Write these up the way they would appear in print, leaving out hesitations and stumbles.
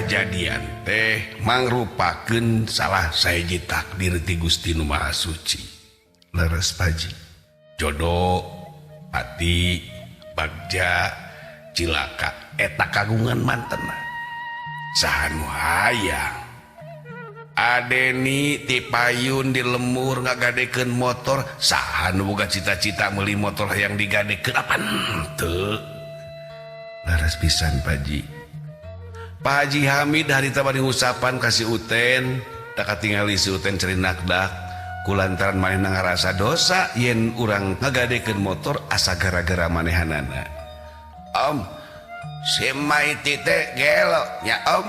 kajadian teh mangrupakeun salah saeji takdir ti Gusti Nu Maha Suci. Leres Paji. Jodoh, pati, bagja, cilaka eta kagungan mantena. Saha nu hayang. Adeni ti payun di lembur ngagadekeun motor, saha nu boga cita-cita meuli motor hayang digadekeun apa henteu. Leres pisan Paji. Pak Haji Hamid harita bari usapan kasih Uten, tak katingali si Uten cerinakdak, kulantaran manehna ngarasa dosa yen urang ngagadekeun motor asa gara-gara manehanana. Om, si Maiti teh gelo nya Om.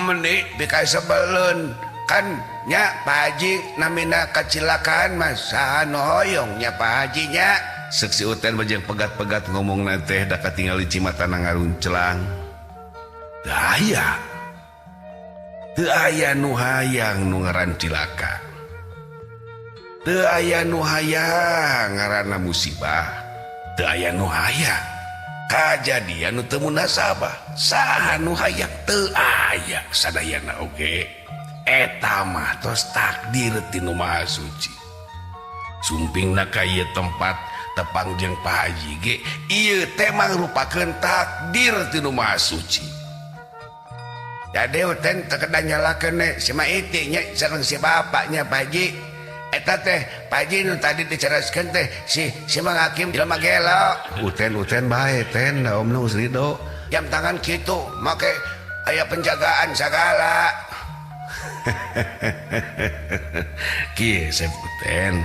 Menik bikai sebelun kan nya Pak Haji namina kecelakaan mah saha nu hoyong nya Pak Haji nya. Seksi Uten bajeng pegat-pegat ngomong teh da katingali cimatana ngaruncelang. Teu aya nu hayang nu ngaran cilaka. Teu aya nu hayang ngaranna musibah. Teu aya nu hayang kajadian nu teu munasabah. Saha nu hayang teu aya sadayana oge. Eta mah tos takdir ti Nu Maha Suci. Sumpingna ka ieu tempat tepang jeung Pak Haji ge ieu teh mangrupakeun takdir ti Nu Maha Suci. Jadi Uten terkena nyalakan si Maiti nya sareng si bapaknya Pak Haji. Eta teh Pak Haji nu tadi diceraskeun teh si Mang Hakim jelema gelo. Uten bae ten da Om nu ridho. Jam tangan kitu make aya penjagaan sagala. Kieu Sep Uten.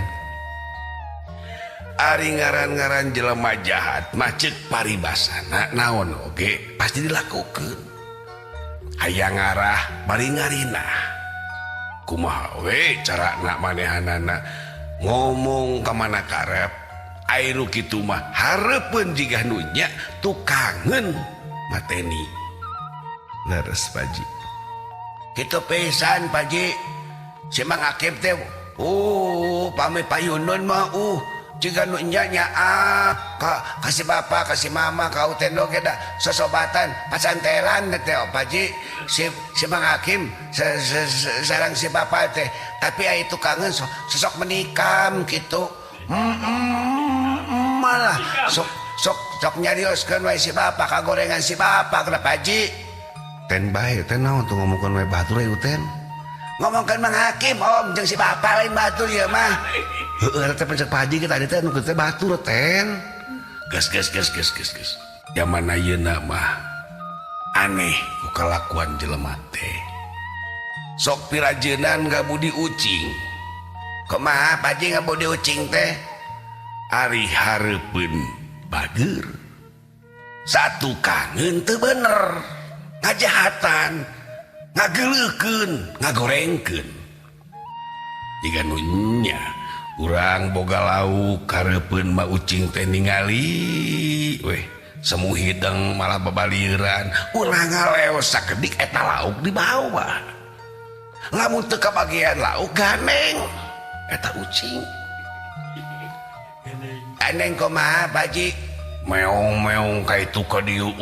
Ari ngaran-ngaran jelema jahat mah ceuk paribasana naon oge pasti dilakukeun. Hayang ngarah bari ngarinah. Kumaha we carana manehanana ngomong ka mana karep anu kitu mah hareupeun jiga nu nya tukangeun mateni. Leres Paji. Kitu pisan Paji. Si Mang Hakim teh pame payunon mah jiga nu nya kasih bapak kasih mama ka Uten oge da sosobatan pasantelan teh Paji. Si Mang Hakim sareng si bapak teh tapi aya itu kangen sosok menikam gitu. Malah sok nyarioskeun wae si bapak kagorengan si bapak kana Paji. Ten bae ten naon tuh ngomongkeun wae batur we Uten. Ngomongkeun Mang Hakim Om jeung si bapak lain batur ieu mah. Heueuh teh pencet Pak Haji kita tadi teh nu teh batur ten. Ges. Zaman ayeuna mah aneh ku kalakuan jelema teh. Sok pirajeunan ngabudi ucing. Kumaha Pak Haji ngabudi ucing teh? Ari hareupeun bageur. Satu kangen teu bener. Ngajahatan, ngageuleukeun, ngagorengkeun. Jiga nu nya urang boga lauk hareupeun mah ucing teh ningali weh semu hideng malah babalieuran urang ngaleos sakedik eta lauk di bawah. Lamun teu kabagian lauk ganeng eta ucing. Ganeng kumaha Pak Haji? Meong-meong ka itu ka dieu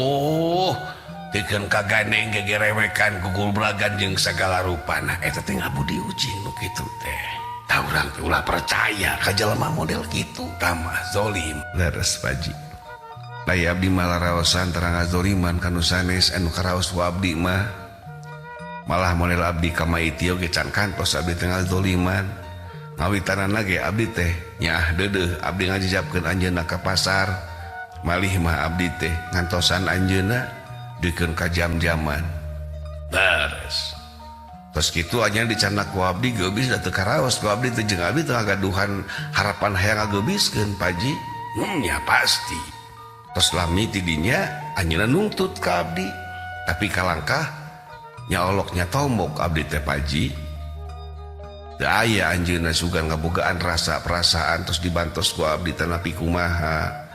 tikeun ka ganeng gegerewekan gugulbragan jeung sagala rupana eta teh ngabudi ucing nu kitu teh. Tah urang teh ulah percaya ka jelema model kitu tamah zolim. Leres Paji. Lai abdi malaraosan terang ngazoliman kanu sanes anu karaos ku abdi mah malah model abdi ka Maiti oge can kantos abdi teh ngazoliman. Ngawitanana ge abdi teh nyaah deudeuh abdi ngajajabkeun anjeunna ka pasar. Malih mah abdi teh ngantosan anjeunna dikeun ka jam-jaman. Beres. Terus gitu aja dicanak ku abdi geubis da teu karaos ku abdi teh jeung abdi teu ngagaduhan harapan hayang ngageubiskeun Paji. Ya pasti. Terus lami ti dinya anjeunna nungtut ka abdi. Tapi kalangkah nya olok nya tombok abdi teh Paji. Teu aya anjeunna sugan ngabogaan rasa perasaan terus dibantos ku abdi teh napi kumaha.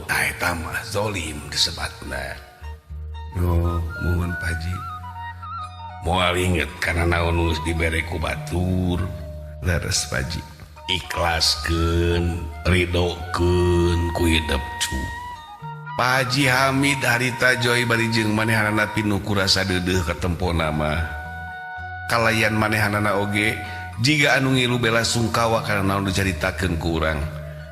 Eta mah zolim disebatna. Mohon Paji. Moal inget karena naon nu dibere ku batur. Leres Paji. Ikhlaskeun, ridhokeun ku hideupcu. Pak Haji Hamid harita Joy barijeng manehanana pinuh kurasa dedeh ketempo nama kalayan manehanana oge jika anu ngilu bela sungkawa karena naon dicaritakeun ku urang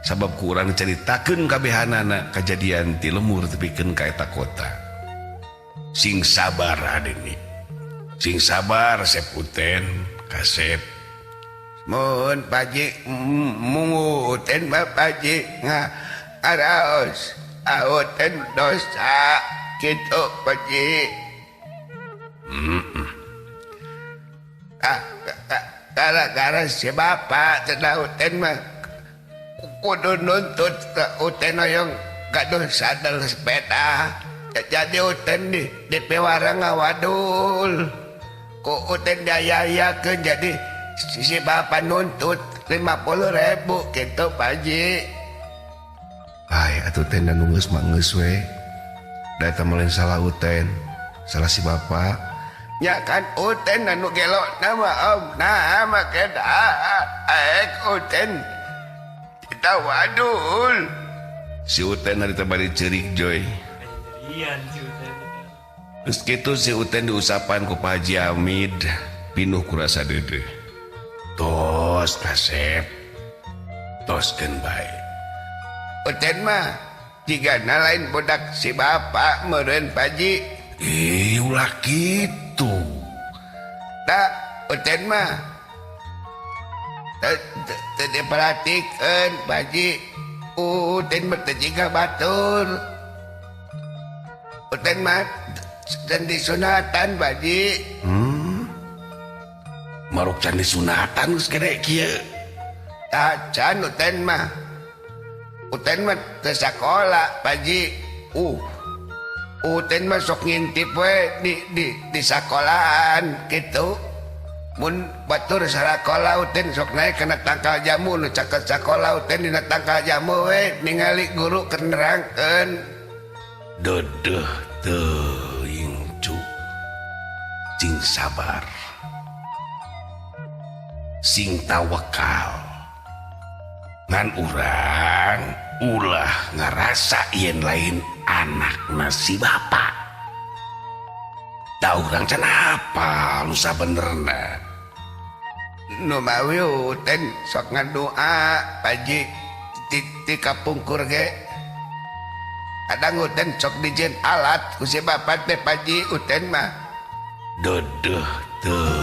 sabab ku urang dicaritakeun kabehanana kejadian ti lemur tepikeun ka eta kota sing sabar adeni sing sabar Seputen kasep mun Paji munguten Paji ngaraos aoten dosa gitu Paji gara-gara si bapak tenauten mah kudu nuntut uten yang gaduh sadel sepeda jadi uten di pewarang ngawadul ku uten diayayakeun jadi si bapak nuntut 50.000 gitu Paji. Ay, atuh teh nu geus mah geus we. Da eta mah salah uten, salah si bapak. Nya kan uten anu gelo nama om, nah mah keda aek uten. Kita wadul. Si uten hari teh bari ceurik Joy. Kejadian si uten. Terus kitu si uten diusapan ku Pak Haji Hamid, pinuh kurasa dedeh. Tos kasep. Toskeun bae. Uten mah jika lain budak si bapak meureun Paji ulah kitu tak Uten mah teu diperhatikeun Paji Uten mah teu jiga batur Uten mah dan disunatan Paji maruk can disunatan geus gede kieu tah can Uten mah Uten mah teu sakola Paji Uten mah sok ngintip we di sakolahan kitu mun batur sakola Uten sok naik kana tangkal jamu nu caket sakola Uten dina tangkal jamu we ningali guru keur nerangkeun dedeh teuing cu sing sabar sing tawakal ngan urang ulah ngerasa yen lain anakna si bapak da urang can apa lu sabenerna nu mawi Uten sok ngadoa Paji ti kapungkur ge kadang Uten sok dijieun alat ku si bapak teh Paji Uten mah dedeh teu